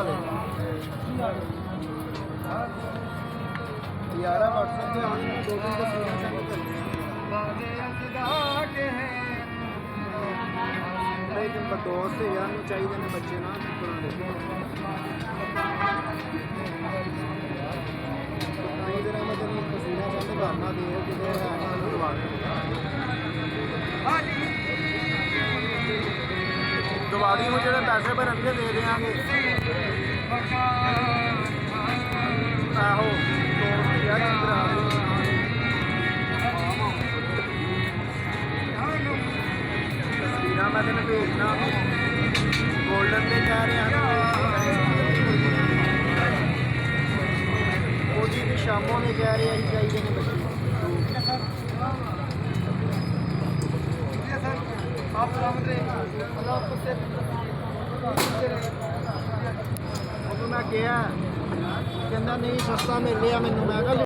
ਵਾਲੇ ਯਾਰਾ WhatsApp ਤੇ ਆਉਣੀ ਦੋ ਤਿੰਨ ਤਸਵੀਰਾਂ ਸੈਂਡ ਕਰਦੇ ਆ ਲੇਕਿਨ ਦੋਸਤ ਯਾਰ ਨੂੰ ਚਾਹੀਦੇ ਨੇ ਬੱਚੇ ਨਾ ਇਹਦੇ ਨਾਲ ਮੈਂ ਤੈਨੂੰ ਤਸਵੀਰਾਂ ਸੈਂਡ ਕਰਨਾ ਦੇ ਜਦੋਂ ਹੈ ਦਵਾ ਦਿਵਾਲੀ ਨੂੰ ਜਿਹੜੇ ਪੈਸੇ ਬਣਨਗੇ ਦੇ ਦੇਵਾਂਗੇ ਆਹੋ ਤਸਵੀਰਾਂ ਮੈਂ ਤੈਨੂੰ ਭੇਜਣਾ ਗੋਲਡਨ ਤੇ ਕਹਿ ਰਿਹਾ ਉਹਦੀ ਵੀ ਸ਼ਾਮੋਂ ਨੇ ਕਹਿ ਰਿਹਾ ਸੀ ਚਾਹੀਦੇ ਨੇ ਬੱਚੇ आप ਉਹਨੂੰ ਮੈਂ ਕਿਹਾ ਕਹਿੰਦਾ ਨਹੀਂ ਸਸਤਾ ਮਿਲ ਰਿਹਾ ਮੈਨੂੰ ਮੈਂ ਕਿਹਾ